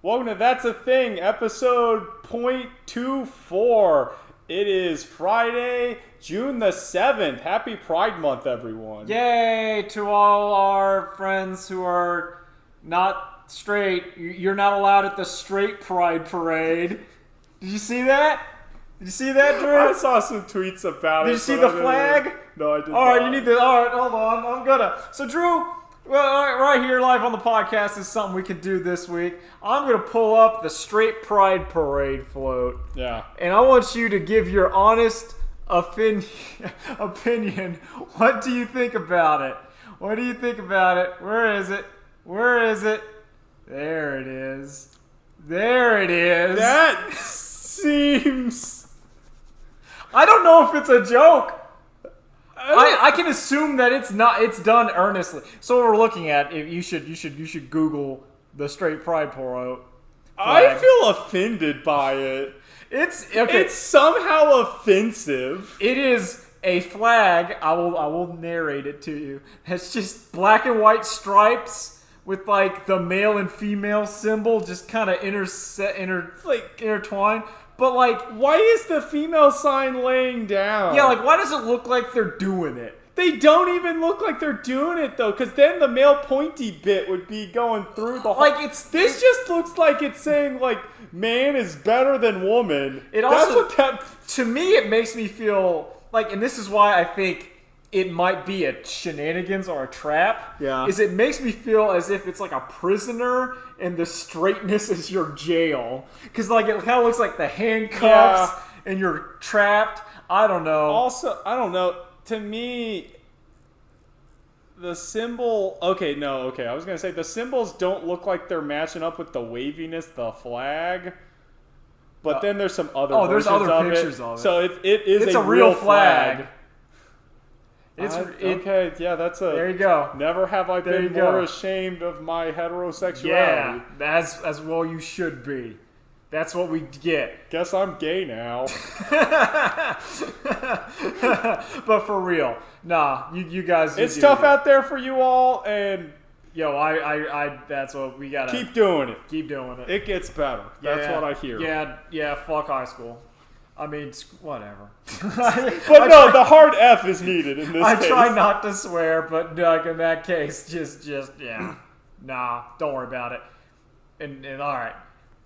Welcome to That's a Thing, episode .24. It is Friday, June the 7th. Happy Pride Month, everyone. Yay to all our friends who are not straight. You're not allowed at the straight Pride Parade. Did you see that? Did you see that, Drew? I saw some tweets about it. Did you see the flag? No, I did not. Alright, you need to... Alright, hold on. I'm gonna... So, Drew... Well, right here live on the podcast is something we can do this week. I'm going to pull up the Straight Pride Parade float. Yeah. And I want you to give your honest opinion. What do you think about it? What do you think about it? Where is it? Where is it? There it is. There it is. That seems... I don't know if it's a joke. I can assume that it's not. It's done earnestly. So what we're looking at, you should Google the Straight Pride Parade. I feel offended by it. It's okay. It's somehow offensive. It is a flag. I will narrate it to you. It's just black and white stripes with like the male and female symbol just kind of intertwined. But, like... Why is the female sign laying down? Yeah, like, why does it look like they're doing it? They don't even look like they're doing it, though, because then the male pointy bit would be going through the... Like, This just looks like it's saying, like, man is better than woman. It also... That's what that... To me, it makes me feel... Like, and this is why I think it might be a shenanigans or a trap. Yeah. Is it makes me feel as if it's like a prisoner and the straightness is your jail. Because, like, it kind of looks like the handcuffs and you're trapped. I don't know. Also, I don't know. To me, the symbol... Okay, I was going to say, the symbols don't look like they're matching up with the waviness, the flag. But then there's some other there's other pictures of it. of it. So it's a real flag. Okay, yeah, that's a... There you go. Never have I been more ashamed of my heterosexuality. Yeah, as well you should be. That's what we get. Guess I'm gay now. But for real, nah, you guys... It's tough out there for you all, and... Yo, I that's what we gotta... Keep doing it. Keep doing it. It gets better. That's what I hear. Yeah, fuck high school. I mean, whatever. But no, the hard F is needed in this case. I try not to swear, but Doug, in that case, just yeah. Nah, don't worry about it. And all right.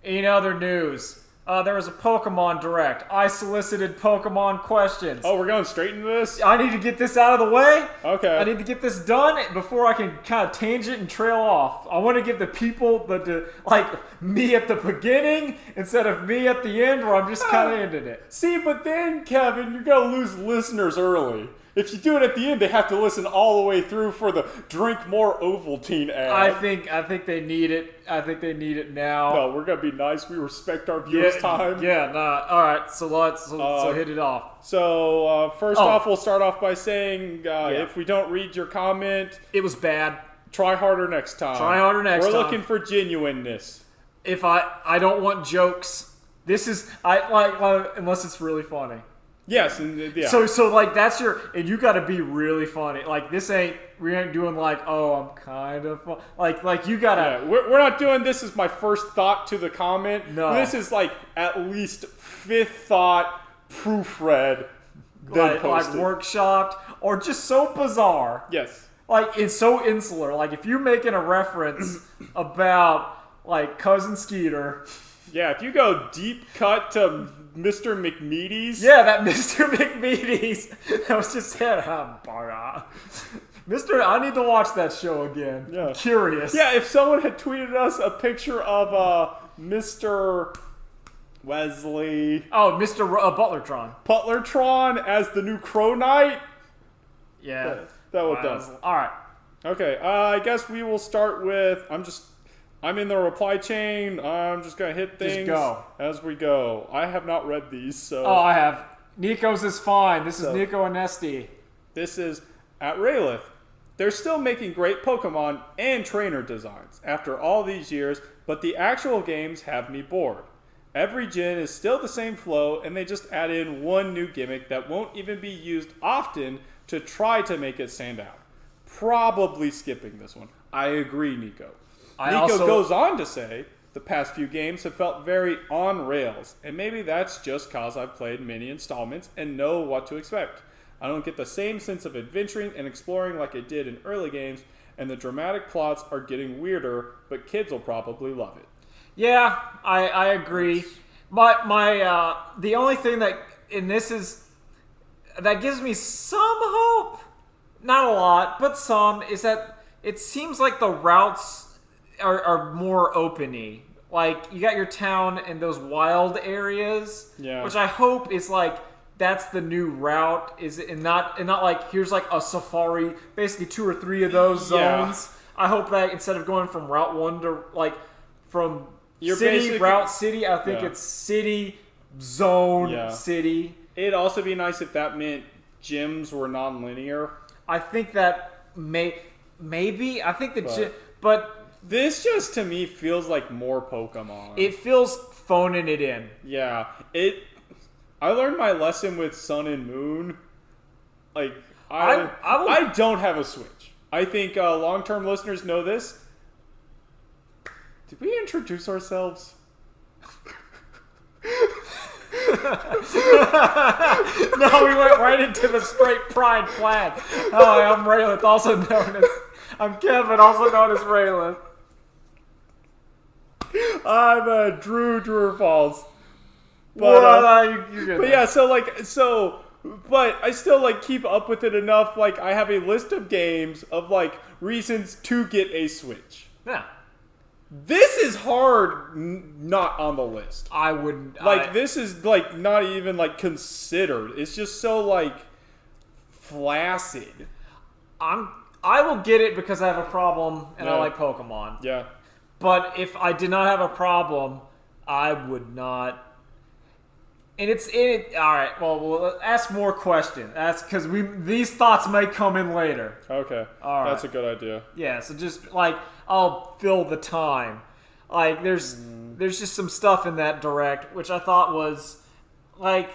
In other news, there was a Pokemon Direct. I solicited Pokemon questions. Oh, we're going straight into this? I need to get this out of the way. Okay. I need to get this done before I can kind of tangent and trail off. I want to give the people like me at the beginning instead of me at the end where I'm just kind of ending it. See, but then, Kevin, you're going to lose listeners early. If you do it at the end, they have to listen all the way through for the Drink More Ovaltine ad. I think they need it. I think they need it now. No, we're going to be nice. We respect our viewers' time. Yeah, nah. All right, so hit it off. So, first off, we'll start off by saying if we don't read your comment... It was bad. Try harder next time. We're looking for genuineness. If I don't want jokes. This is... unless it's really funny. Yes, and yeah. So like that's and you got to be really funny. Like we ain't doing like, oh, I'm kind of fun. Like you gotta. Yeah, we're not doing this as my first thought to the comment. No, this is like at least fifth thought proofread, then posted. Like workshopped or just so bizarre. Yes, like it's so insular. Like if you're making a reference about like Cousin Skeeter. Yeah, if you go deep cut to Mr. McMeaties. Yeah, that Mr. McMeaties. I was just saying, I need to watch that show again. Yeah. I'm curious. Yeah, if someone had tweeted us a picture of Mr. Wesley. Oh, Mr. Butlertron. Butlertron as the new Crow Knight. Yeah. That would do. All right. Okay, I guess we will start with... I'm in the reply chain. I'm just going to hit things as we go. I have not read these, so... Oh, I have. Nico's is fine. This is Nico and Nesty. This is at Raylith. They're still making great Pokemon and trainer designs after all these years, but the actual games have me bored. Every gen is still the same flow, and they just add in one new gimmick that won't even be used often to try to make it stand out. Probably skipping this one. I agree, Nico. Nico goes on to say, The past few games have felt very on rails, and maybe that's just cause I've played many installments and know what to expect. I don't get the same sense of adventuring and exploring like I did in early games, and the dramatic plots are getting weirder, but kids will probably love it. Yeah, I agree. The only thing that that gives me some hope, not a lot, but some, is that it seems like the routes are more open-y. Like, you got your town and those wild areas, which I hope is like, that's the new route, and not like, here's like a safari, basically 2 or 3 of those zones. I hope that instead of going from Route 1 to, like, from route city, I think it's city, zone, city. It'd also be nice if that meant gyms were non-linear. I think that maybe, I think but this just to me feels like more Pokemon. It feels phoning it in. Yeah. I learned my lesson with Sun and Moon. Like, I don't have a Switch. I think long-term listeners know this. Did we introduce ourselves? No, we went right into the straight pride flag. Hi, I'm Raylith, I'm Kevin, also known as Raylith. I'm Drew Falls. But, you're good. But yeah, but I still like keep up with it enough. Like, I have a list of games of like reasons to get a Switch. Yeah. This is hard not on the list. I wouldn't. This is like not even like considered. It's just so like flaccid. I will get it because I have a problem and I like Pokemon. Yeah. But if I did not have a problem, I would not. And all right. Well, we'll ask more questions. That's because these thoughts may come in later. Okay. All right. That's a good idea. Yeah. So just like I'll fill the time. Like there's just some stuff in that direct which I thought was like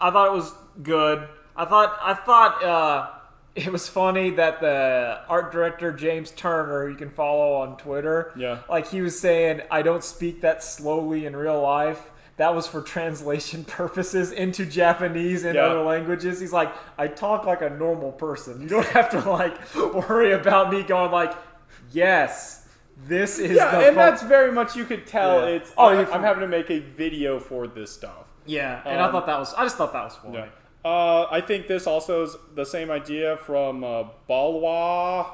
I thought it was good. I thought it was funny that the art director James Turner, who you can follow on Twitter, like he was saying, I don't speak that slowly in real life. That was for translation purposes into Japanese and other languages. He's like, I talk like a normal person. You don't have to like worry about me going like, yes, this is and that's very much, you could tell it's, I'm having to make a video for this stuff. Yeah, and I just thought that was funny. Yeah. I think this also is the same idea from Balwa.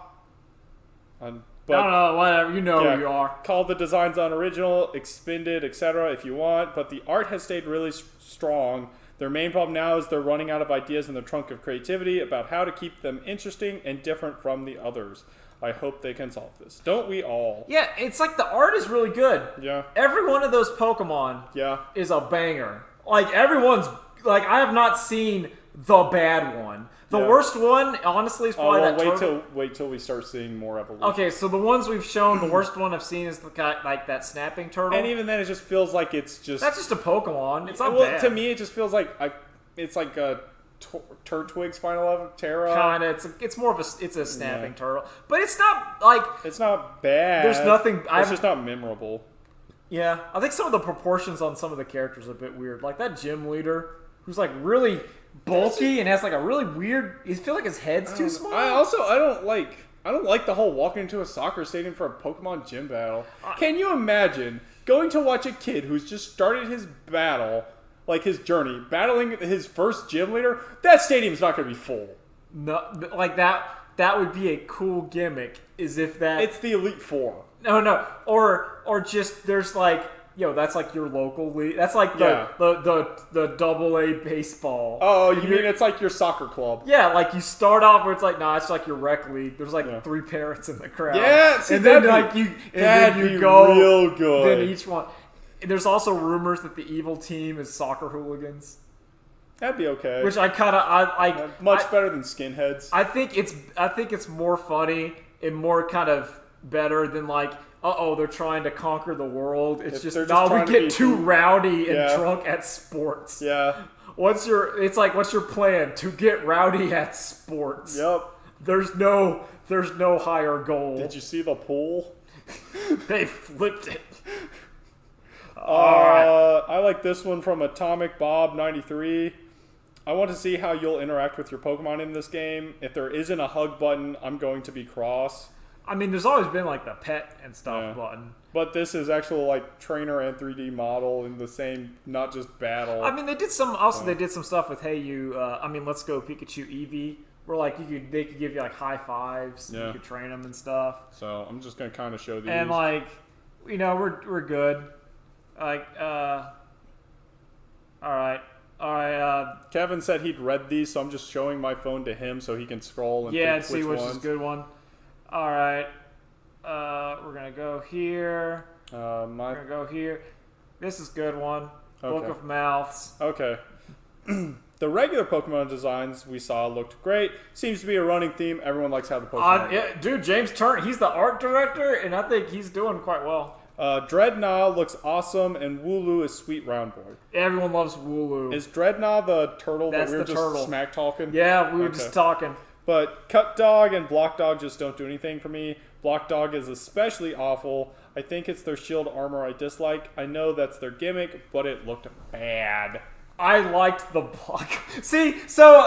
But, no, whatever. You know who you are. Call the designs unoriginal, expended, etc. if you want, but the art has stayed really strong. Their main problem now is they're running out of ideas in their trunk of creativity about how to keep them interesting and different from the others. I hope they can solve this. Don't we all? Yeah, it's like the art is really good. Yeah. Every one of those Pokemon is a banger. Like, everyone's... Like, I have not seen the bad one. The worst one, honestly, is probably that wait till we start seeing more evolution. Okay, so the ones we've shown, the worst one I've seen is like that snapping turtle. And even then, it just feels like it's just... That's just a Pokemon. It's not bad. To me, it just feels like it's like a Turtwig's final level Terra. Kinda. It's more of a snapping turtle, but it's not like... It's not bad. There's nothing... It's just not memorable. Yeah, I think some of the proportions on some of the characters are a bit weird. Like that gym leader, who's like really bulky and has like a really weird... You feel like his head's too small. I don't like the whole walking into a soccer stadium for a Pokemon gym battle. Can you imagine going to watch a kid who's just started his battle, like his journey, battling his first gym leader? That stadium's not going to be full. No, like that would be a cool gimmick. Is if that... It's the Elite Four. No, or just there's like, that's like your local league. That's like the double-A baseball. Oh, you mean it's like your soccer club? Yeah, like you start off where it's like, it's like your rec league. There's like 3 parents in the crowd. Yeah, see, and then you go real good. Then each one. There's also rumors that the evil team is soccer hooligans. That'd be okay. Which I much better than skinheads. I think it's more funny and more kind of better than like, they're trying to conquer the world. It's just we get too rowdy and drunk at sports. Yeah. What's your plan? To get rowdy at sports. Yep. There's no higher goal. Did you see the pool? They flipped it. Alright. I like this one from Atomic Bob 93. I want to see how you'll interact with your Pokemon in this game. If there isn't a hug button, I'm going to be cross. I mean, there's always been like the pet and stuff button. But this is actual like trainer and 3D model in the same, not just battle. I mean, they did some. Also, they did some stuff with Hey You. Let's Go Pikachu Eevee, where like they could give you like high fives. And you could train them and stuff. So I'm just gonna kind of show these. And like, we're good. Like, all right. Kevin said he'd read these, so I'm just showing my phone to him so he can scroll and pick see which is a good one. All right. We're gonna go here. We're gonna go here. This is a good one. Okay. Book of Mouths. Okay. The regular Pokemon designs we saw looked great. Seems to be a running theme. Everyone likes how the Pokemon dude, James Turner, he's the art director, and I think he's doing quite well. Dreadnought looks awesome, and Wooloo is sweet round boy. Everyone loves Wooloo. Is Dreadnought the turtle That's that we were the just turtle. smack talking? Yeah, we were just talking. But Cut Dog and Block Dog just don't do anything for me. Block Dog is especially awful. I think it's their shield armor I dislike. I know that's their gimmick, but it looked bad. I liked the block. See, so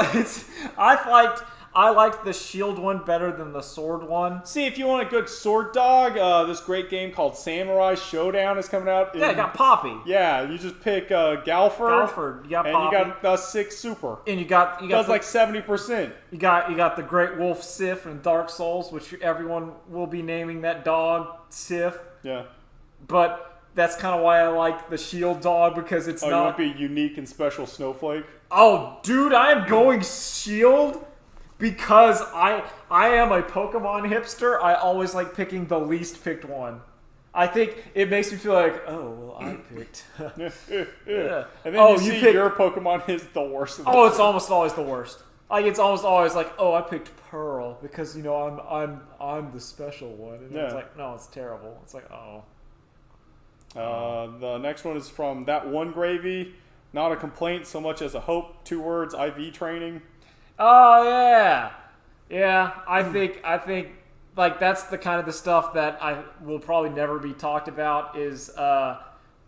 I liked the shield one better than the sword one. See, if you want a good sword dog, this great game called Samurai Showdown is coming out. Yeah, you got Poppy. Yeah, you just pick Galford. You got and Poppy. you got the 6 Super. And you got does like 70%. You got the Great Wolf Sif in Dark Souls, which everyone will be naming that dog Sif. Yeah. But that's kind of why I like the shield dog, because it's not... you want to be unique and special snowflake? Oh, dude, I am going shield because I am a Pokemon hipster. I always like picking the least picked one. I think it makes me feel like, oh, well, I picked. Yeah. And then you see your Pokemon is the worst. It's almost always the worst. Like, it's almost always like, oh, I picked Pearl because, I'm the special one. And it's like, no, it's terrible. It's like, oh. The next one is from That One Gravy. Not a complaint so much as a hope. 2 words, IV training. Oh, yeah. Yeah, I think like that's the kind of the stuff that I will probably never be talked about is the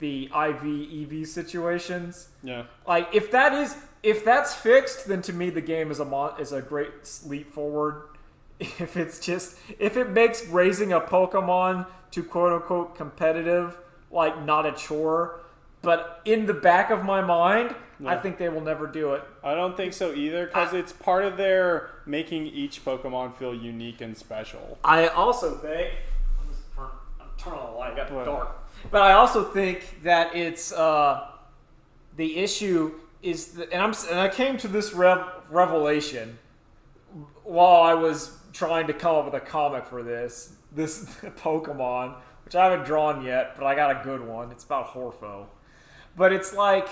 IV EV situations. Yeah. Like if that's fixed, then to me the game is a great leap forward. If it makes raising a Pokemon to quote unquote competitive like not a chore, but in the back of my mind, I think they will never do it. I don't think so either, because it's part of their making each Pokemon feel unique and special. I also think... I'm turning on the light, it got dark. But I also think that it's... the issue is... And I came to this revelation while I was trying to come up with a comic for this Pokemon, which I haven't drawn yet, but I got a good one. It's about Horfo. But it's like...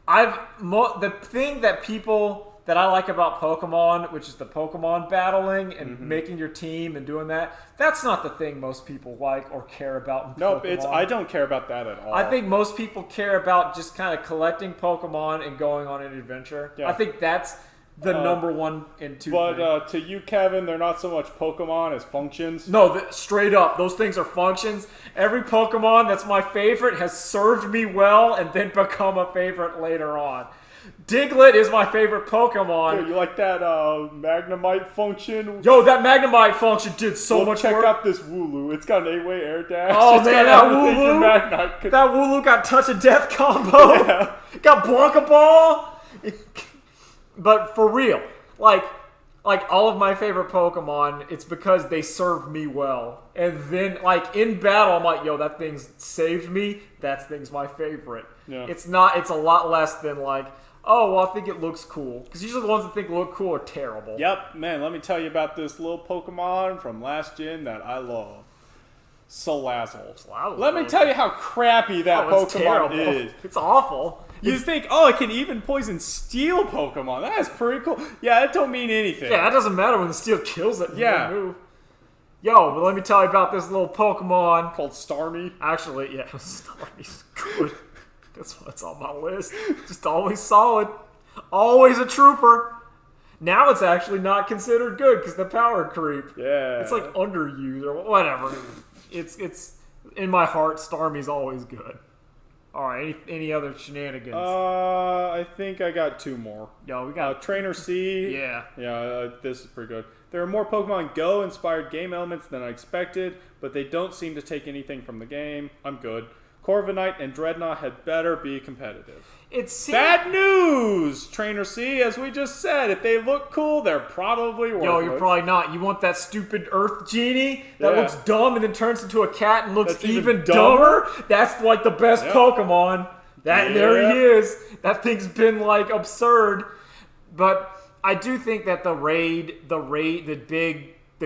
the thing that I like about Pokemon, which is the Pokemon battling and making your team and doing that, that's not the thing most people like or care about in Pokemon. I don't care about that at all. I think most people care about just kind of collecting Pokemon and going on an adventure. Yeah. I think that's the number 1 and 2 But to you, Kevin, they're not so much Pokemon as functions. No, straight up. Those things are functions. Every Pokemon that's my favorite has served me well and then become a favorite later on. Diglett is my favorite Pokemon. Dude, you like that Magnemite function? Yo, that Magnemite function did so much check work. out this Wooloo. It's got an 8-way air dash. Oh, man, that Wooloo got Touch of Death combo. Yeah. Got Blanca Ball. But for real, like all of my favorite Pokemon, it's because they serve me well. And then, like, in battle, I'm like, yo, that thing's saved me. That thing's my favorite. Yeah. It's a lot less than, like, oh, well, I think it looks cool. Because usually the ones that think look cool are terrible. Yep, man, let me tell you about this little Pokemon from last gen that I love. Salazzle. Let me tell you how crappy that Pokemon is. It's awful. You think, it can even poison steel Pokemon. That's pretty cool. Yeah, that don't mean anything. Yeah, that doesn't matter when the steel kills it. Yeah. Move. Yo, but let me tell you about this little Pokemon. Called Starmie. Actually, yeah, Starmie's good. That's what's on my list. Just always solid. Always a trooper. Now it's actually not considered good because the power creep. Yeah. It's like underused or whatever. It's In my heart, Starmie's always good. All right, any other shenanigans? I think I got 2 more. Yo, we got Trainer C. Yeah. Yeah, this is pretty good. There are more Pokemon Go inspired game elements than I expected, but they don't seem to take anything from the game. I'm good. Corviknight and Dreadnought had better be competitive. Bad news, Trainer C. As we just said, if they look cool, they're probably worthless. Yo, you're probably not. You want that stupid Earth Genie that looks dumb and then turns into a cat and looks even dumber? That's like the best Pokemon. There he is. That thing's been like absurd. But I do think that the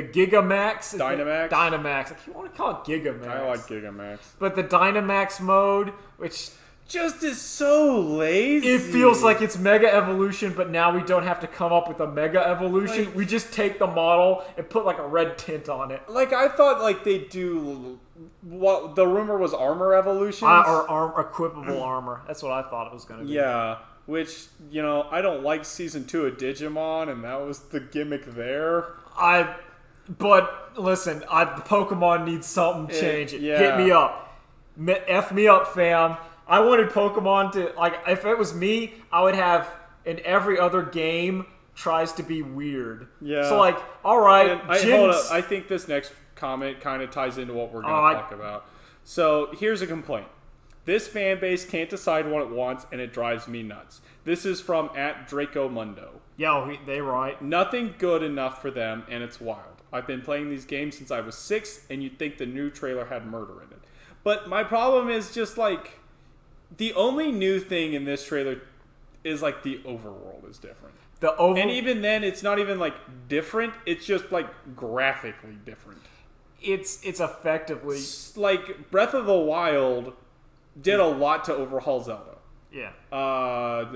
Gigamax? Dynamax. I want to call it Gigamax. I like Gigamax. But the Dynamax mode, which just is so lazy. It feels like it's Mega Evolution, but now we don't have to come up with a Mega Evolution. Like, we just take the model and put like a red tint on it. Like, I thought like they do what the rumor was armor evolutions. Or equipable armor. That's what I thought it was going to be. Yeah. Which, I don't like Season 2 of Digimon, and that was the gimmick there. But listen, the Pokemon needs something change. Hit me up. F me up, fam. I wanted Pokemon to, like, if it was me, I would have in every other game tries to be weird. Yeah. So, like, all right. Hold up. I think this next comment kind of ties into what we're going to talk about. So, here's a complaint. This fan base can't decide what it wants, and it drives me nuts. This is from @DracoMundo. Yeah, they right. Nothing good enough for them, and it's wild. I've been playing these games since I was 6, and you'd think the new trailer had murder in it. But my problem is just, like, the only new thing in this trailer is, like, the overworld is different. And even then, it's not even, like, different. It's just, like, graphically different. It's effectively... Like, Breath of the Wild did a lot to overhaul Zelda. Yeah.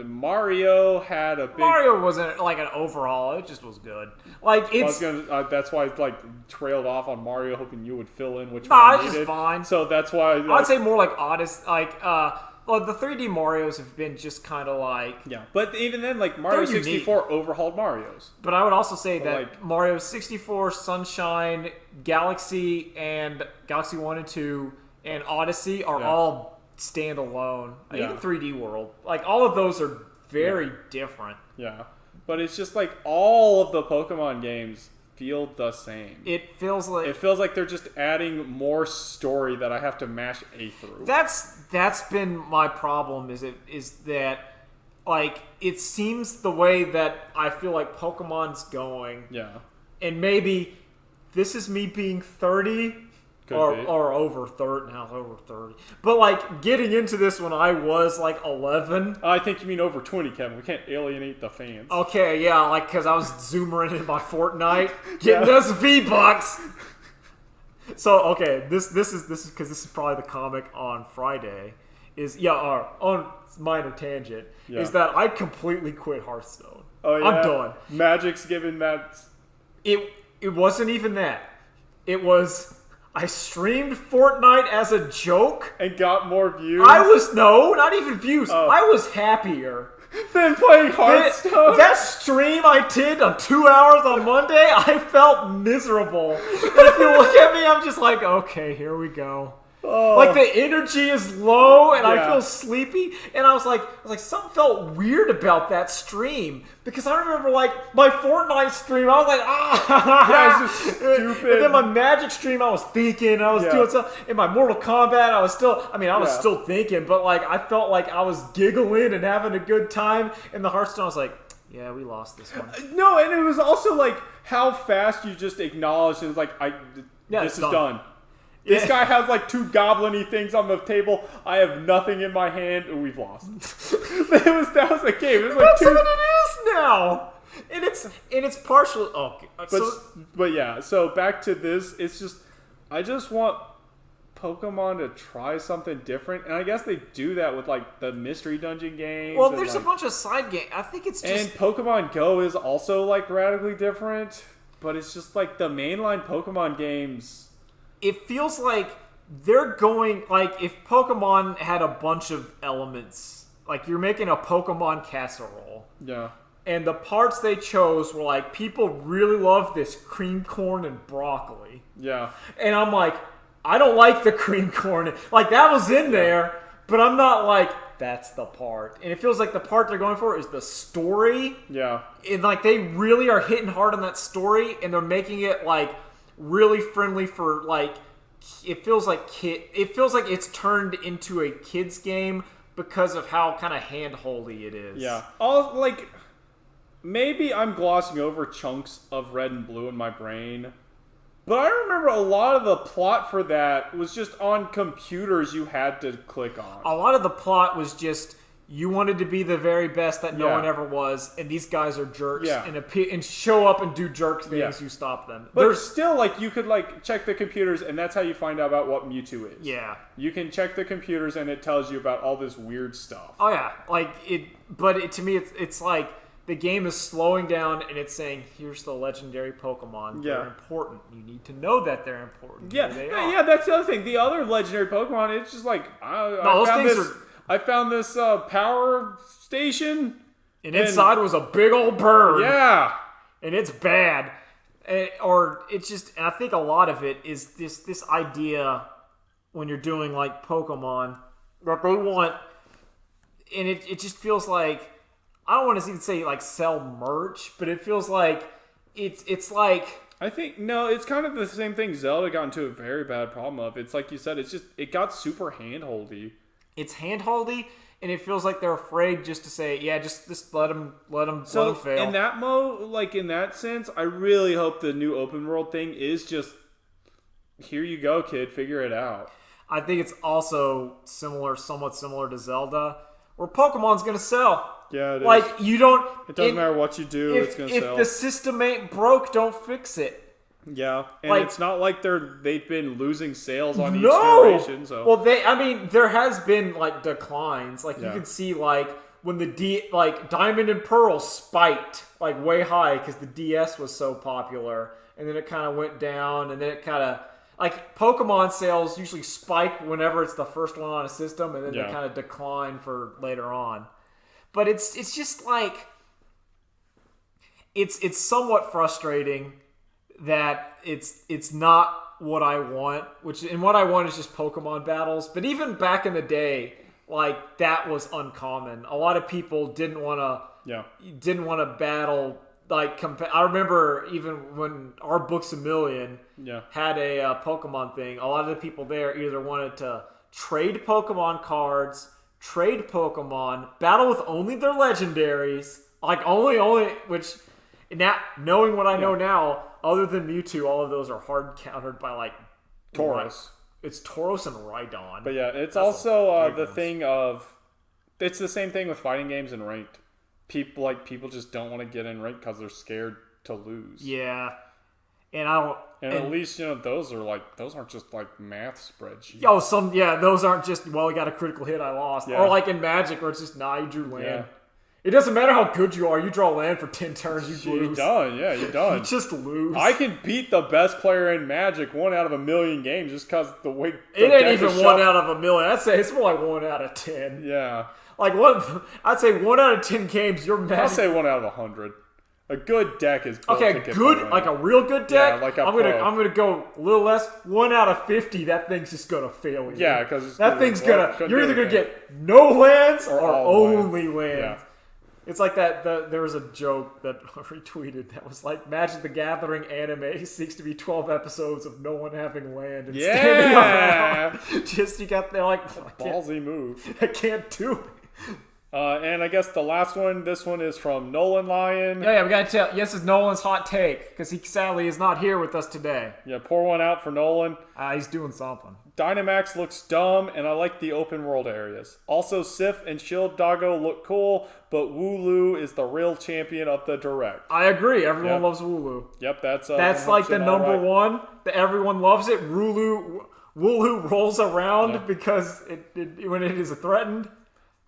Mario had a big... Mario wasn't, like, an overhaul. It just was good. Like, it's... that's why I, like, trailed off on Mario, hoping you would fill in which one I needed. It's fine. So that's why... Like, I'd say more like Odyssey, like, well, the 3D Marios have been just kind of like... Yeah, but even then, like, Mario 64 overhauled Marios. But I would also say that like, Mario 64, Sunshine, Galaxy, and Galaxy 1 and 2, and Odyssey are all standalone. Even 3D World. Like, all of those are very different. Yeah. But it's just like all of the Pokemon games feel the same. It feels like they're just adding more story that I have to mash A through. That's been my problem. Is that like it seems the way that I feel like Pokemon's going. Yeah. And maybe this is me being 30 or over 30 now. Over 30, but like getting into this when I was like 11. I think you mean over 20, Kevin. We can't alienate the fans. Okay, yeah, like because I was zoomering in my Fortnite, getting those V-Bucks. So okay, this is because this is probably the comic on Friday. On minor tangent is that I completely quit Hearthstone. Oh yeah, I'm done. Magic's given that. It wasn't even that. It was. I streamed Fortnite as a joke. And got more views? Not even views. I was happier. Than playing Hearthstone? That stream I did on 2 hours on Monday, I felt miserable. And if you look at me, I'm just like, okay, here we go. Oh. Like the energy is low and I feel sleepy. And I was like, something felt weird about that stream. Because I remember like my Fortnite stream, I was like, it's just stupid. And then my Magic stream, I was thinking, I was doing stuff. In my Mortal Kombat, I was still thinking, but like I felt like I was giggling and having a good time. In the Hearthstone, I was like, yeah, we lost this one. No, and it was also like how fast you just acknowledged and like this is done. This guy has like 2 goblin-y things on the table. I have nothing in my hand, and we've lost. that was a game. It was like That's what it is now, and it's partially. Okay, but yeah. So back to this. It's just I just want Pokemon to try something different, and I guess they do that with like the mystery dungeon games. Well, there's a bunch of side games. I think it's just and Pokemon Go is also like radically different, but it's just like the mainline Pokemon games. It feels like they're going, like, if Pokemon had a bunch of elements, like, you're making a Pokemon casserole. Yeah. And the parts they chose were, like, people really love this cream corn and broccoli. Yeah. And I'm like, I don't like the cream corn. Like, that was in there, but I'm not like, that's the part. And it feels like the part they're going for is the story. Yeah. And, like, they really are hitting hard on that story, and they're making it, like, really friendly for, like, it feels like it's turned into a kid's game because of how kind of hand-holdy it is. Yeah. Maybe I'm glossing over chunks of red and blue in my brain, but I remember a lot of the plot for that was just on computers you had to click on. A lot of the plot was just you wanted to be the very best that no one ever was, and these guys are jerks and show up and do jerk things. You stop them. But there's still, like, you could, like, check the computers, and that's how you find out about what Mewtwo is. Yeah. You can check the computers, and it tells you about all this weird stuff. Oh, yeah. To me, it's like the game is slowing down, and it's saying, here's the legendary Pokemon. Yeah. They're important. You need to know that they're important. Yeah, that's the other thing. The other legendary Pokemon, it's just like, I found this power station. And inside was a big old bird. Yeah. And it's bad. And I think a lot of it is this idea when you're doing, like, Pokemon that they want, and it just feels like, I don't want to even say, like, sell merch, but it feels like it's like... I think, no, it's kind of the same thing Zelda got into a very bad problem of. It's like you said, it got super hand-holdy. It's hand-holdy, and it feels like they're afraid just to say, yeah, just let them fail. In that sense, I really hope the new open world thing is just, here you go, kid, figure it out. I think it's also somewhat similar to Zelda, where Pokemon's going to sell. Yeah, it is. Like, you don't... It doesn't matter what you do, it's going to sell. If the system ain't broke, don't fix it. Yeah, and it's not like they've been losing sales on each generation. So. Well, there has been, like, declines. Like, you can see, like, when Diamond and Pearl spiked, like, way high because the DS was so popular, and then it kind of went down, and then it kind of... Like, Pokemon sales usually spike whenever it's the first one on a system, and then they kind of decline for later on. But it's just like... It's somewhat frustrating that it's not what I want, and what I want is just Pokemon battles. But even back in the day, like, that was uncommon. A lot of people didn't want to battle. Like, I remember even when our Books A Million had a Pokemon thing, a lot of the people there either wanted to trade Pokemon cards, trade Pokemon, battle with only their legendaries, like only which now, knowing what I know now, other than Mewtwo, all of those are hard countered by, like, Tauros. It's Tauros and Rhydon. But yeah, it's also the thing of, it's the same thing with fighting games and ranked. People just don't want to get in ranked because they're scared to lose. Yeah, and I don't. And at least, those aren't just, like, math spreadsheets. Those aren't just, well, I got a critical hit, I lost. Yeah. Or like in Magic, where it's just, you drew land. Yeah. It doesn't matter how good you are. You draw land for 10 turns, you lose. You're done. Yeah, you're done. You just lose. I can beat the best player in Magic 1 out of a million games just because the way it ain't even 1 out of a million. I'd say it's more like 1 out of 10. Yeah. Like, I'd say 1 out of 10 games, you're Magic. I'll say 1 out of 100. A good deck is built okay. Good, like a real good deck. Yeah, like I'm gonna go a little less. 1 out of 50. That thing's just gonna fail you. Yeah, because that thing's you're either gonna get no lands or only lands. Yeah. It's like that. There was a joke that I retweeted that was like, Magic the Gathering anime seeks to be 12 episodes of no one having land and standing around. Just you got there like ballsy move. I can't do it. And I guess the last one, this one is from Nolan Lyon. Yeah, we gotta tell. Yes, it's Nolan's hot take because he sadly is not here with us today. Yeah, pour one out for Nolan. He's doing something. Dynamax looks dumb, and I like the open world areas. Also, Sif and Shield Doggo look cool, but Wooloo is the real champion of the Direct. I agree. Everyone loves Wooloo. Yep, that's like the number one. That everyone loves it. Wooloo rolls around because when it is threatened.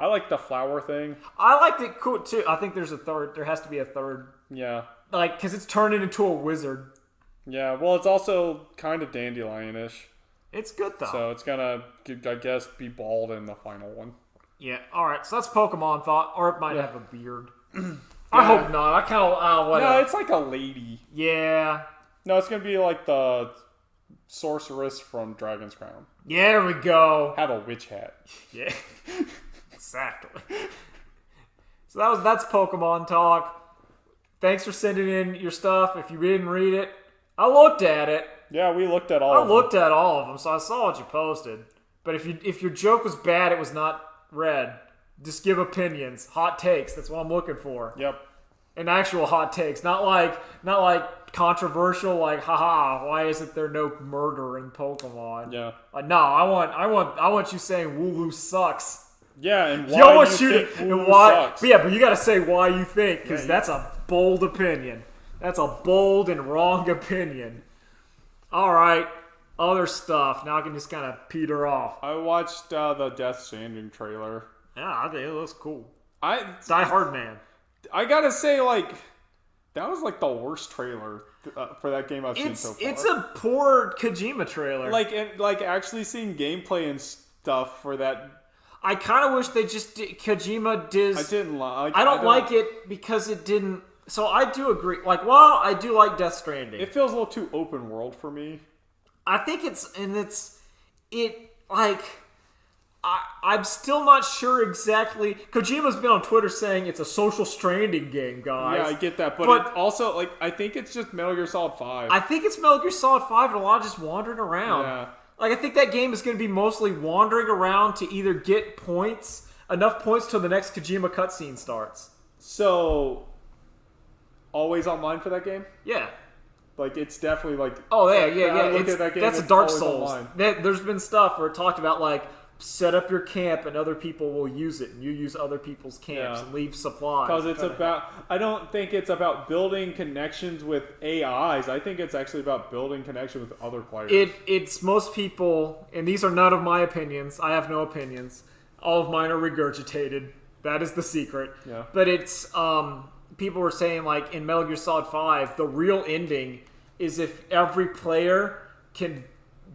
I like the flower thing. I liked it cool too. I think there's a third. There has to be a third. Yeah. Like, because it's turning into a wizard. Yeah, well, it's also kind of dandelion-ish. It's good, though. So it's gonna, I guess, be bald in the final one. Yeah, alright. So that's Pokemon thought. Or it might have a beard. I hope not. I kind of, whatever. No, it's like a lady. Yeah. No, it's gonna be like the sorceress from Dragon's Crown. Yeah, there we go. Have a witch hat. Yeah, exactly. So that's Pokemon talk. Thanks for sending in your stuff. If you didn't read it, I looked at it. Yeah, we looked at all. I looked at all of them, so I saw what you posted. But if your joke was bad, it was not read. Just give opinions, hot takes. That's what I'm looking for. Yep. And actual hot takes, not like controversial. Like, haha, why isn't there no murder in Pokemon? Yeah. No, I want you saying Wooloo sucks. Yeah, and why you think Wooloo sucks. But yeah, but you got to say why you think, because that's a bold opinion. That's a bold and wrong opinion. All right, other stuff. Now I can just kind of peter off. I watched the Death Stranding trailer. Yeah, I think it looks cool. Die Hard Man. I gotta say, like, that was like the worst trailer for that game I've seen so far. It's a poor Kojima trailer. Like actually seeing gameplay and stuff for that. I kind of wish they just Kojima did. I didn't like. I don't like it because it didn't. So I do agree. Like, well, I do like Death Stranding. It feels a little too open world for me. I think I'm still not sure exactly. Kojima's been on Twitter saying it's a social Stranding game, guys. Yeah, I get that, but it also, like, I think it's just Metal Gear Solid 5. I think it's Metal Gear Solid 5 and a lot of just wandering around. Yeah. Like, I think that game is going to be mostly wandering around to either get enough points till the next Kojima cutscene starts. So, always online for that game? Yeah. Like, it's definitely like... Oh, yeah. That game, that's a Dark Souls. There's been stuff where it talked about, like, set up your camp and other people will use it, and you use other people's camps and leave supplies. Because it's about... I don't think it's about building connections with AIs. I think it's actually about building connection with other players. It's most people, and these are none of my opinions. I have no opinions. All of mine are regurgitated. That is the secret. Yeah. But it's... people were saying, like, in Metal Gear Solid 5, the real ending is if every player can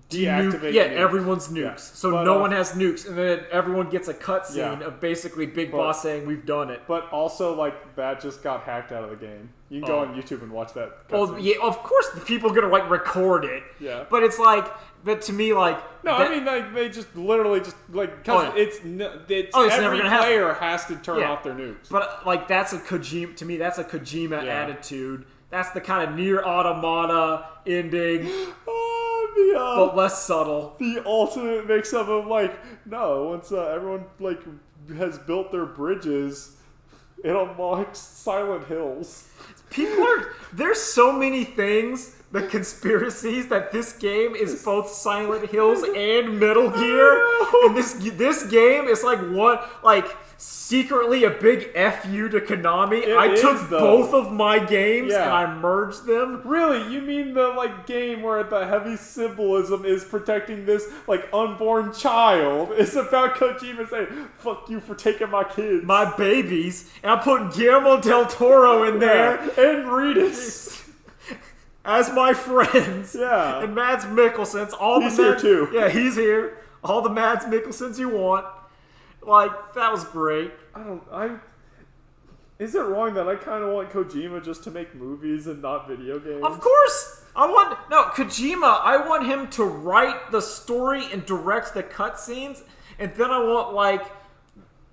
deactivate everyone's nukes. Yeah. So no one has nukes, and then everyone gets a cutscene of basically Big Boss saying, we've done it. But also, like, that just got hacked out of the game. You can go on YouTube and watch that cutscene. Well, yeah, of course the people are going to, like, record it. Yeah. But it's like... But to me, like... No, I mean, like, they just literally just, like... Because every player has to turn off their nukes. But, like, that's a Kojima... To me, that's a Kojima attitude. That's the kind of Nier Automata ending. But less subtle. The ultimate mix-up of, like... No, once everyone, like, has built their bridges, it unlocks Silent Hills. There's so many things... The conspiracies that this game is both Silent Hills and Metal Gear, and this game is like secretly a big FU to Konami. I took both of my games and I merged them. Really, you mean the like game where the heavy symbolism is protecting this like unborn child? It's about Kojima saying "fuck you for taking my kids, my babies," and I'm putting Guillermo del Toro in there and Reedus. As my friends. Yeah. And Mads Mikkelsen's. He's here too. Yeah, he's here. All the Mads Mikkelsens you want. Like, that was great. Is it wrong that I kind of want Kojima just to make movies and not video games? Of course! Kojima, I want him to write the story and direct the cutscenes, and then I want, like,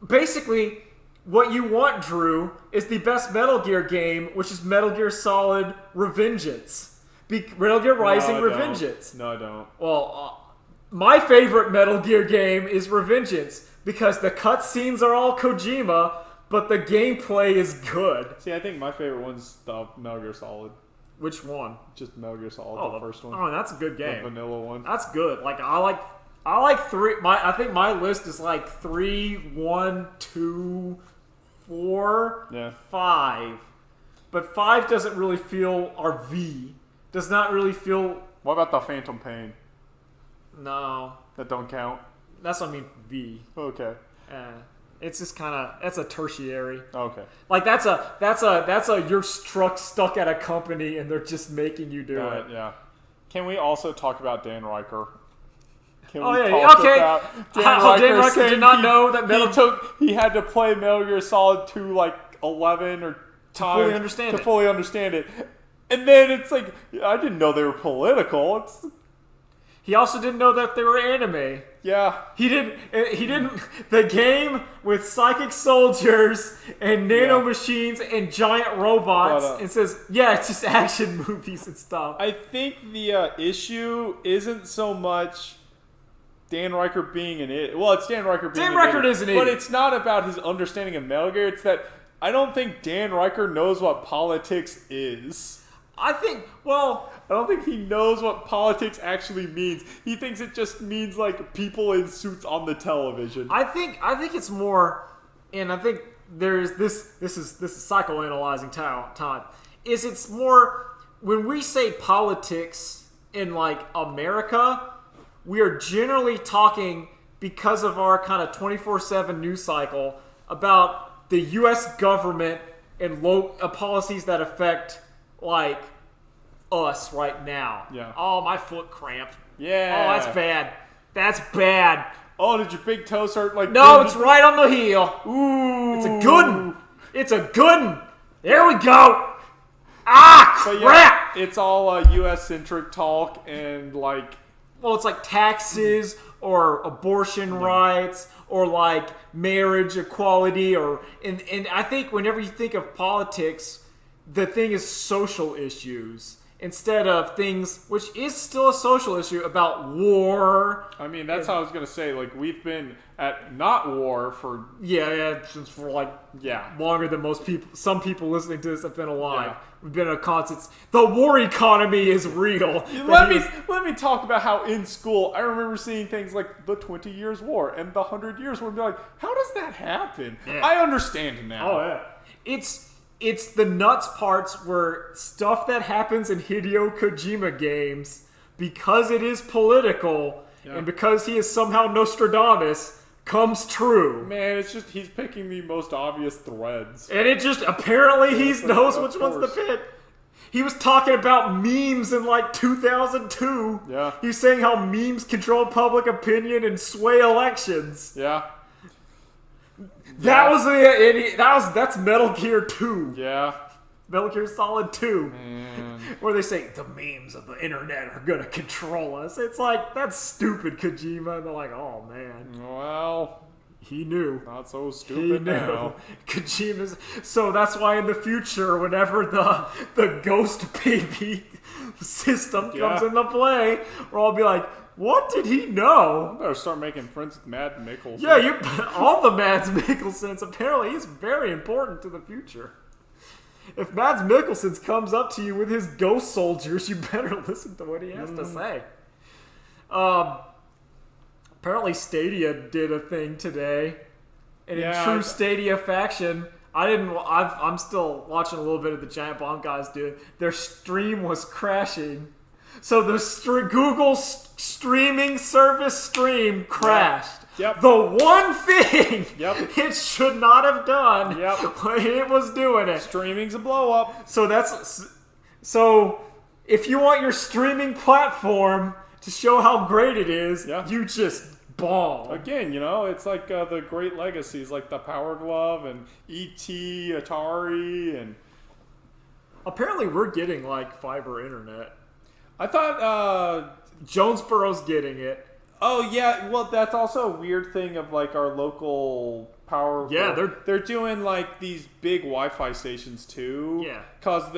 basically... What you want, Drew, is the best Metal Gear game, which is Metal Gear Solid Revengeance. Metal Gear Rising Revengeance. No, I don't. Well, my favorite Metal Gear game is Revengeance, because the cutscenes are all Kojima, but the gameplay is good. See, I think my favorite one's the Metal Gear Solid. Which one? Just Metal Gear Solid, the first one. Oh, that's a good game. The vanilla one. That's good. Like, I like 3. I think my list is like 3, 1, 2, 4, 5. But 5 doesn't really feel... Or V. Does not really feel... What about the Phantom Pain? No. That don't count? That's what I mean, V. Okay. It's just kind of... That's a tertiary. Okay. Like, that's a you're stuck at a company and they're just making you do it. Yeah. Can we also talk about Dan Riker? Dan Riker did not know that he had to play Metal Gear Solid 2 like 11 or times to fully understand it. And then it's like, I didn't know they were political. He also didn't know that they were anime. Yeah. He didn't. The game with psychic soldiers and nanomachines and giant robots, and says, "Yeah, it's just action movies and stuff." I think the issue isn't so much Dan Riker being an idiot. Well, it's Dan Riker being an idiot. Dan Riker is an idiot. But it's not about his understanding of Metal Gear. It's that I don't think Dan Riker knows what politics is. I don't think he knows what politics actually means. He thinks it just means like people in suits on the television. I think it's more, and I think there's this is psychoanalyzing time. It's more when we say politics in like America, we are generally talking because of our kind of 24/7 news cycle about the U.S. government and policies that affect like us right now. Yeah. Oh, my foot cramped. Yeah. Oh, that's bad. That's bad. Oh, did your big toes hurt? Like no, it's right on the heel. Ooh. It's a good one. It's a good one. There we go. Ah, crap. Yeah, it's all U.S.-centric talk and like... Well, it's like taxes or abortion rights or like marriage equality and I think whenever you think of politics, the thing is social issues instead of things, which is still a social issue, about war. I mean, that's how I was going to say, like, we've been at not war for... since for like, longer than most people. Some people listening to this have been alive. Yeah. We've been in a constant... The war economy is real. Let me talk about how in school, I remember seeing things like the 20 Years' War and the 100 Years' War, and be like, how does that happen? Yeah. I understand now. Oh, yeah. It's the nuts parts where stuff that happens in Hideo Kojima games, because it is political, and because he is somehow Nostradamus, comes true. Man, it's just, he's picking the most obvious threads. And it just, apparently he knows which one's the pick. He was talking about memes in like 2002. Yeah. He was saying how memes control public opinion and sway elections. Yeah. That's Metal Gear 2. Yeah. Metal Gear Solid 2. Man. Where they say, the memes of the internet are gonna control us. It's like, that's stupid, Kojima. And they're like, oh, man. Well... He knew. Not so stupid now. Kojima's... So that's why in the future, whenever the Ghost Baby system comes into play, we'll all be like, what did he know? I better start making friends with Mads Mikkelsen. Yeah, all the Mads Mikkelsens. Apparently, he's very important to the future. If Mads Mikkelsen comes up to you with his ghost soldiers, you better listen to what he has to say. Apparently, Stadia did a thing today, and in true Stadia fashion, I'm still watching a little bit of the Giant Bomb guys do it. Their stream was crashing. So the Google streaming service stream crashed. Yep. The one thing it should not have done when it was doing it. Streaming's a blow up. So if you want your streaming platform to show how great it is, you just bomb. Again, it's like the great legacies like the Power Glove and E.T., Atari, and... Apparently we're getting like fiber internet. I thought Jonesboro's getting it. Oh yeah, well that's also a weird thing of like our local power. Yeah, they're doing like these big Wi-Fi stations too. Yeah, because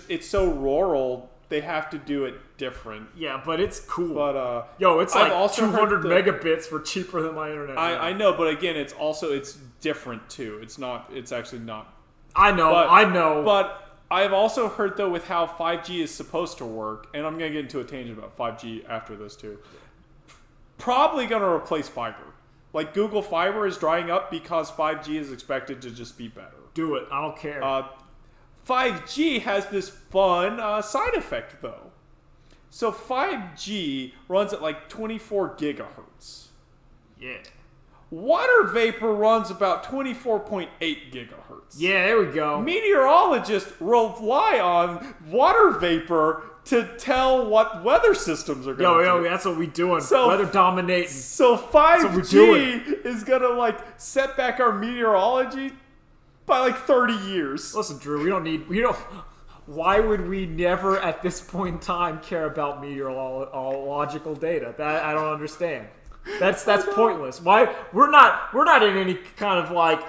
it's so rural. They have to do it different. Yeah, but it's cool. But it's like 200 megabits for cheaper than my internet. I know, but again, it's different too. It's actually not. I know. But I've also heard, though, with how 5G is supposed to work, and I'm going to get into a tangent about 5G after this, too, probably going to replace fiber. Like, Google Fiber is drying up because 5G is expected to just be better. Do it. I don't care. 5G has this fun side effect, though. So 5G runs at, like, 24 gigahertz. Yeah. Water vapor runs about 24.8 gigahertz. Yeah, there we go. Meteorologists rely on water vapor to tell what weather systems are going to do. That's what we doing. Weather dominating. So 5G is going to like set back our meteorology by like 30 years. Listen, Drew, why would we never at this point in time care about meteorological data? That I don't understand. That's pointless. Why we're not in any kind of like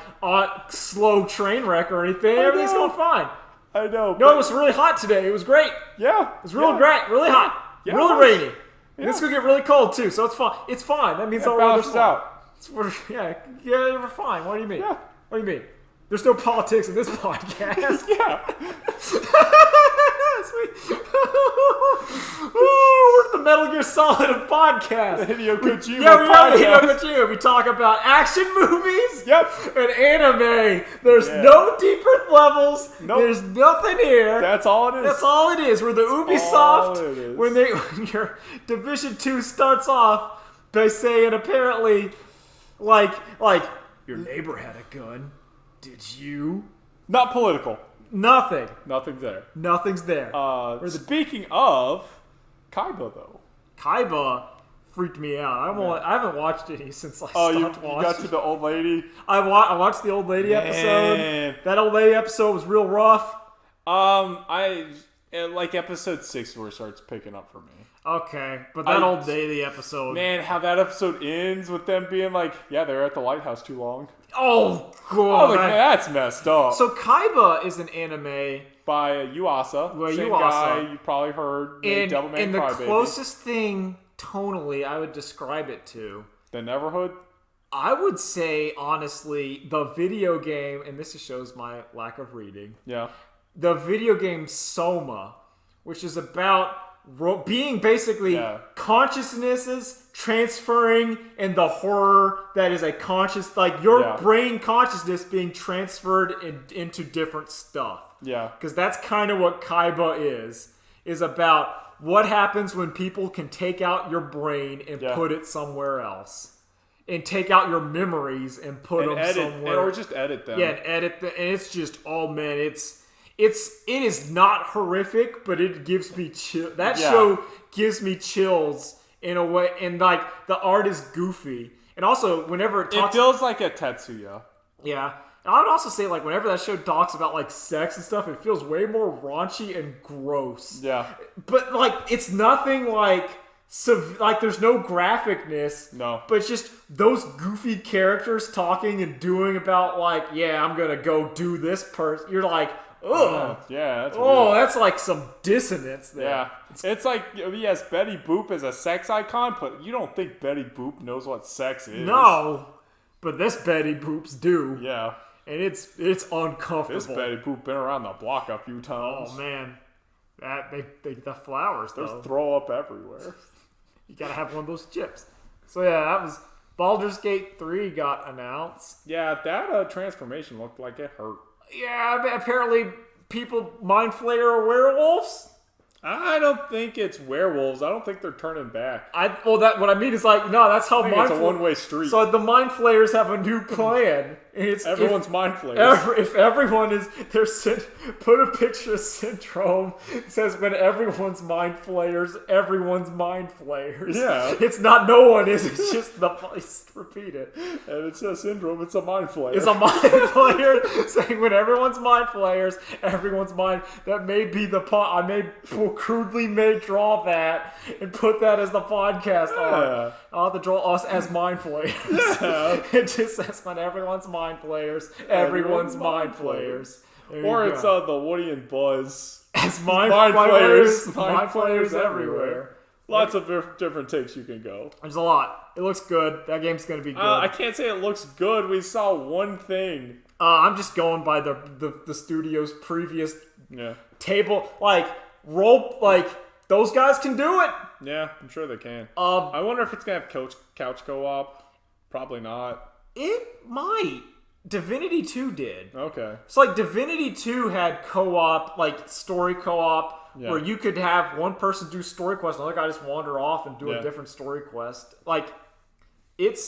slow train wreck or anything. Everything's going fine. I know. No, it was really hot today. It was great. Yeah. It was really great. Really hot. Yeah, really rainy. And it's gonna get really cold too. So it's fine. It's fine. That means all balances out. Yeah, we're fine. What do you mean? Yeah. What do you mean? There's no politics in this podcast. Yeah. We're the Metal Gear Solid of podcast. Hideo Kojima Yeah, we are podcast. Hideo Kojima. We talk about action movies. Yep. And anime. There's no deeper levels. Nope. There's nothing here. That's all it is. That's all it is. We're the Ubisoft. When your Division 2 starts off by saying apparently, like your neighbor had a gun. Did you? Not political. Nothing. Nothing's there. Nothing's there. Speaking of Kaiba, though. Kaiba freaked me out. I haven't watched any since I stopped watching. You got to the old lady? I watched the old lady episode. That old lady episode was real rough. Like episode 6 where it starts picking up for me. Okay, but that old lady episode. Man, how that episode ends with them being like, yeah, they're at the lighthouse too long. Oh, God. Man, that's messed up. So Kaiba is an anime by Yuasa. Same guy you probably heard. And Devilman the Crybaby. closest thing tonally I would describe it to. The Neverhood? I would say, honestly, the video game, and this shows my lack of reading. Yeah. The video game Soma, which is about being basically consciousnesses transferring and the horror that is a conscious, like your brain consciousness being transferred into different stuff. Yeah. Because that's kind of what Kaiba is about what happens when people can take out your brain and put it somewhere else. And take out your memories and put them somewhere. Or just edit them. Yeah, and edit them. And it's just, oh man, it is not horrific, but it gives me chill. That show gives me chills in a way, and like the art is goofy, and also whenever it feels like a Tetsuya. Yeah, and I would also say like whenever that show talks about like sex and stuff, it feels way more raunchy and gross. Yeah, but like it's nothing like. So, like, there's no graphicness. No. But it's just those goofy characters talking and doing about, like, yeah, I'm going to go do this person. You're like, ugh. Yeah, that's weird. Weird. That's like some dissonance there. Yeah. It's like, yes, Betty Boop is a sex icon, but you don't think Betty Boop knows what sex is. No. But this Betty Boops do. Yeah. And it's uncomfortable. This Betty Boop been around the block a few times. Oh, man. The flowers, though. There's throw up everywhere. You gotta have one of those chips. So yeah, that was Baldur's Gate 3 got announced. Yeah, that transformation looked like it hurt. Yeah, apparently people Mind Flayer are werewolves. I don't think it's werewolves. I don't think they're turning back. What I mean is like, no, that's how it's a one-way street. So the Mind Flayers have a new plan. Everyone's Mind Flayers. If everyone is, put a picture of Syndrome. It says when everyone's Mind Flayers, everyone's Mind Flayers. Yeah. It's not no one is, it's just the place, repeat it. And it says Syndrome, it's a Mind Flayer. It's a Mind Flayer saying when everyone's Mind Flayers, everyone's Mind, that may be the I crudely may draw that and put that as the podcast art. I'll have to draw us as Mind Flayers. Yeah. It just says when everyone's Mind Flayers, everyone's Mind Flayers. Or it's the Woody and Buzz as Mind Flayers. Mind Flayers everywhere. Lots of different takes you can go. There's a lot. It looks good. That game's going to be good. I can't say it looks good. We saw one thing. I'm just going by the studio's previous table. Those guys can do it. Yeah, I'm sure they can. I wonder if it's going to have couch co-op. Probably not. It might. Divinity 2 did. Okay. So, like, Divinity 2 had co-op, like, story co-op, where you could have one person do story quest, another guy just wander off and do a different story quest. Like, it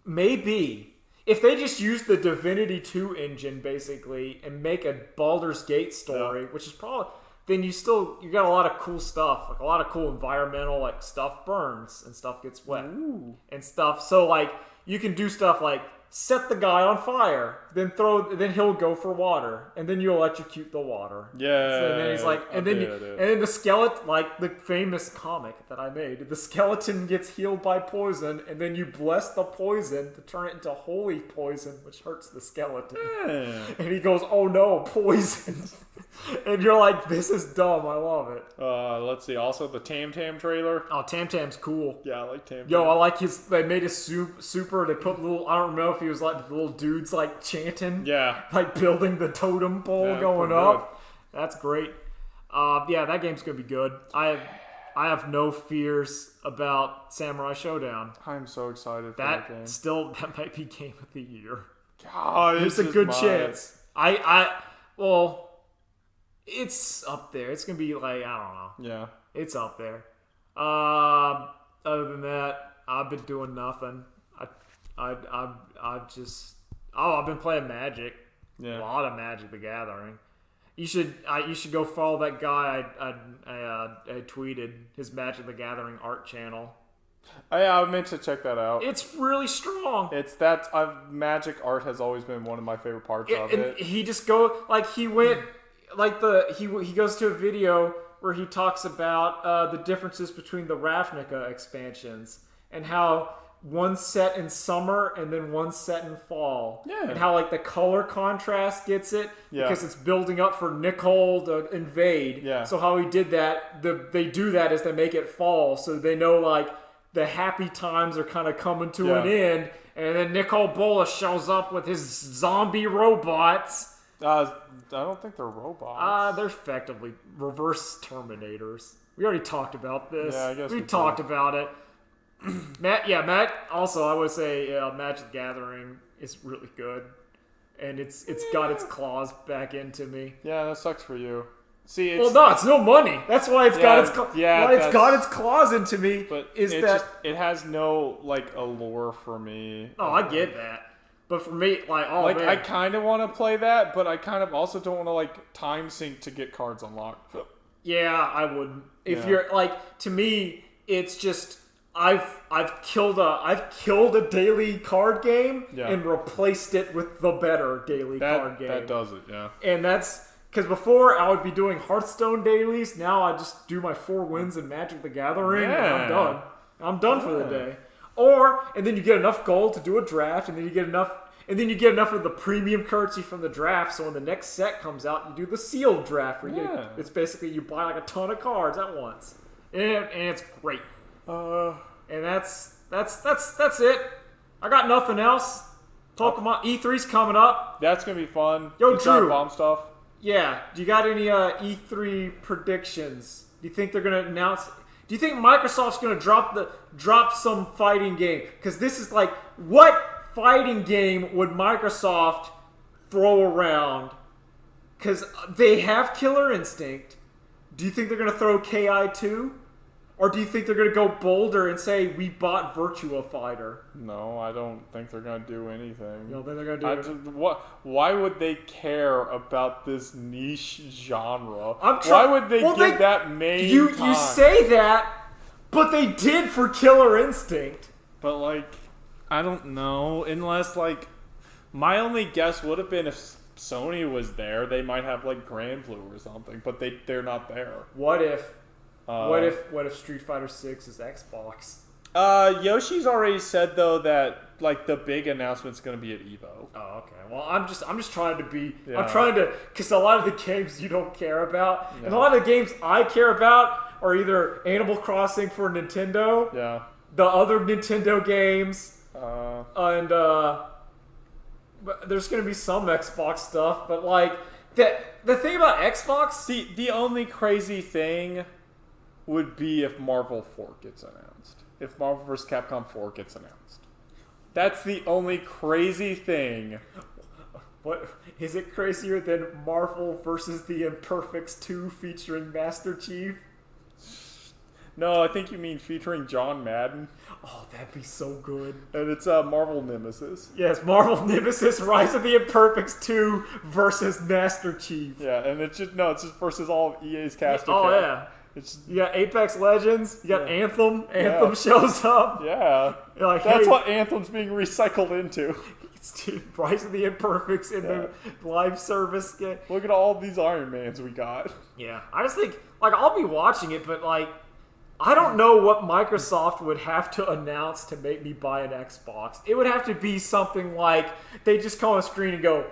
may be. If they just use the Divinity 2 engine, basically, and make a Baldur's Gate story, which is probably... Then you got a lot of cool stuff, like a lot of cool environmental, like stuff burns and stuff gets wet and stuff. So like you can do stuff like set the guy on fire, then he'll go for water, and then you electrocute the water. Yeah. So then he's like, and then the skeleton, like the famous comic that I made, the skeleton gets healed by poison, and then you bless the poison to turn it into holy poison, which hurts the skeleton. Yeah. And he goes, "Oh no, poison!" And you're like, "This is dumb. I love it." Let's see. Also, the Tam Tam trailer. Oh, Tam Tam's cool. Yeah, I like Tam Tam. Yo, I like they made his super, they put little, I don't know if he was like the little dudes like chanting. Yeah. Like building the totem pole going up. That's great. Yeah, that game's going to be good. I have no fears about Samurai Showdown. I'm so excited for that game. That might be Game of the Year. God, there's a good chance. Well, it's up there. It's going to be like, I don't know. Yeah. It's up there. Other than that, I've been doing nothing. I've been playing Magic. Yeah. A lot of Magic the Gathering. You should go follow that guy I tweeted, his Magic the Gathering art channel. I meant to check that out. It's really strong. Magic art has always been one of my favorite parts of and it. He just he goes to a video where he talks about the differences between the Ravnica expansions and how one's set in summer and then one's set in fall. Yeah. And how the color contrast gets it because it's building up for Nicole to invade. Yeah. So how he did that, they do that is they make it fall so they know the happy times are kind of coming to an end, and then Nicole Bolas shows up with his zombie robots. I don't think they're robots. They're effectively reverse Terminators. We already talked about this. Yeah, I guess we talked about it. Matt. Also, I would say Magic the Gathering is really good, and it's got its claws back into me. Yeah, that sucks for you. See, it's no money. That's why it's got its claws into me. But it has no allure for me. Oh, I get that. But for me, man. I kind of want to play that, but I kind of also don't want to time sync to get cards unlocked. Yeah, I wouldn't. If you're to me, it's just I've killed a daily card game and replaced it with the better daily card game. That does it, yeah. And that's because before I would be doing Hearthstone dailies. Now I just do my 4 wins in Magic the Gathering. And I'm done. I'm done for the day. And then you get enough gold to do a draft, and then you get enough of the premium currency from the draft. So when the next set comes out, you do the sealed draft, where it's basically you buy a ton of cards at once, and it's great. And that's it. I got nothing else. Pokemon E3's coming up. That's gonna be fun. Yo, Drew. Bomb stuff. Yeah. Do you got any E3 predictions? Do you think they're gonna announce? Do you think Microsoft's gonna drop some fighting game? Because this is what fighting game would Microsoft throw around? Because they have Killer Instinct. Do you think they're gonna throw KI2? Or do you think they're going to go bolder and say, we bought Virtua Fighter? No, I don't think they're going to do anything. You don't think they're going to do why would they care about this niche genre? Why would they give that main time? You say that, but they did for Killer Instinct. But, I don't know. Unless, my only guess would have been if Sony was there, they might have, Grand Blue or something. But they're not there. What if Street Fighter 6 is Xbox? Yoshi's already said though that the big announcement's going to be at Evo. Oh, okay. Well, I'm just trying to be. Yeah. I'm trying to, because a lot of the games you don't care about, and a lot of the games I care about are either Animal Crossing for Nintendo, the other Nintendo games, and but there's going to be some Xbox stuff. But the thing about Xbox, the only crazy thing would be if Marvel 4 gets announced. If Marvel vs. Capcom 4 gets announced. That's the only crazy thing. What is it crazier than Marvel vs. the Imperfects 2 featuring Master Chief? No, I think you mean featuring John Madden. Oh, that'd be so good. And it's Marvel Nemesis. Yes, Marvel Nemesis, Rise of the Imperfects 2 versus Master Chief. Yeah, and it's just versus all of EA's cast. Oh, yeah. You got Apex Legends, you got Anthem. Anthem shows up. Yeah. You're That's what Anthem's being recycled into. Rise of the Imperfects in the live service game. Look at all these Iron Mans we got. Yeah, I just think, like, I'll be watching it, but, like, I don't know what Microsoft would have to announce to make me buy an Xbox. It would have to be something like they just come on a screen and go,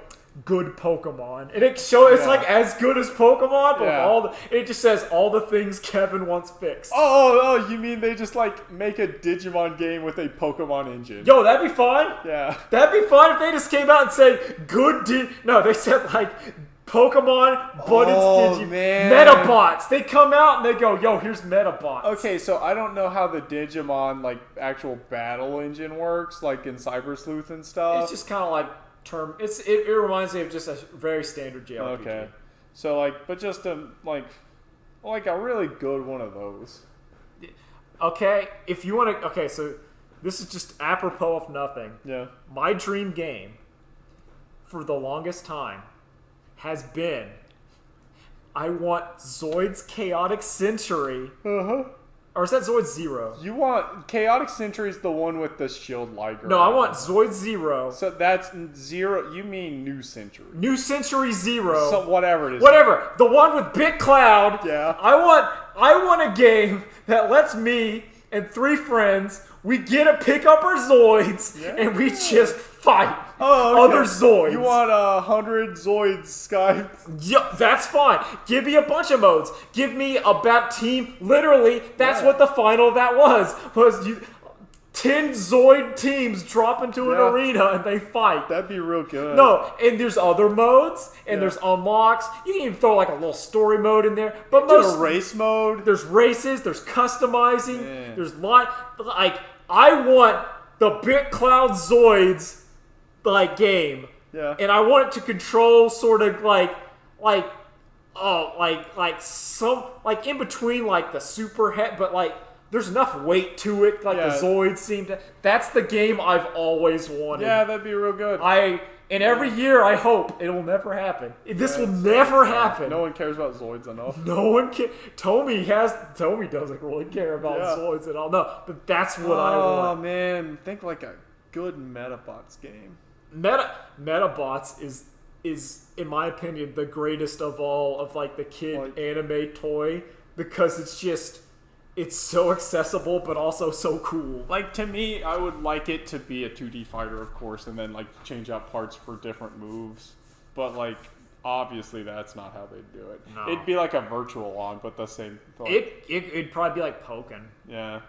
good Pokemon. And it's like as good as Pokemon, but it just says all the things Kevin wants fixed. Oh, you mean they just like make a Digimon game with a Pokemon engine? Yo, that'd be fine. Yeah. That'd be fine if they just came out and said no, they said like Pokemon, but it's Digimon. Metabots. They come out and they go, yo, here's Metabots. Okay, so I don't know how the Digimon like actual battle engine works, like in Cyber Sleuth and stuff. It's just kind of like it reminds me of just a very standard JRPG. Okay, so like, but just a like a really good one of those. Okay, if you want to. Okay, so this is just apropos of nothing. Yeah. My dream game for the longest time has been, I want Zoid's Chaotic Century. Or is that Zoid Zero? You want Chaotic Century is the one with the shield liger. No, I want Zoid Zero. So that's Zero. You mean New Century? New Century Zero. So whatever it is. Whatever. The one with Bit Cloud. Yeah. I want a game that lets me and 3 friends, we get to pick up our Zoids and we just fight other Zoids. You want 100 Zoids Skype? Yep, that's fine. Give me a bunch of modes. Give me a bat team. Literally, that's what the final of that was 10 Zoid teams drop into an arena and they fight. That'd be real good. No, and there's other modes, and there's unlocks. You can even throw like a little story mode in there. But there's a race mode. There's races. There's customizing. Yeah. There's I want the Bit Cloud Zoids game. Yeah. And I want it to control sort of some in between like the super head, but there's enough weight to it, the Zoids seem to. That's the game I've always wanted. Yeah, that'd be real good. And every year I hope it will never happen. This will never happen. No one cares about Zoids enough. No one cares. Tomy doesn't really care about Zoids at all. No, but that's what I want. Oh man, think like a good Metabots game. Metabots is in my opinion the greatest of all of the kid anime toy, because it's so accessible, but also so cool. To me, I would like it to be a 2D fighter, of course, and then change out parts for different moves. But obviously, that's not how they'd do it. No. It'd be like a virtual on, but the same. It'd probably be like Pokken. Yeah.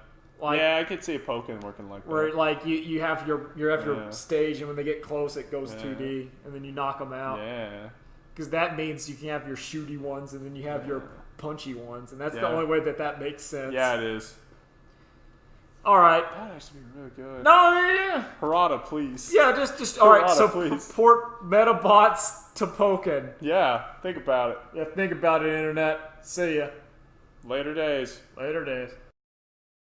I could see a Pokken working like that. Where you have your stage, and when they get close, it goes 2D, and then you knock them out. Yeah. Because that means you can have your shooty ones, and then you have your punchy ones, and that's the only way that makes sense. Yeah, it is. All right. That has to be really good. No, yeah. Harada, please. Yeah, just all right. So please. port Metabots to Pokken. Yeah, think about it. Yeah, think about it, Internet. See ya. Later days. Later days.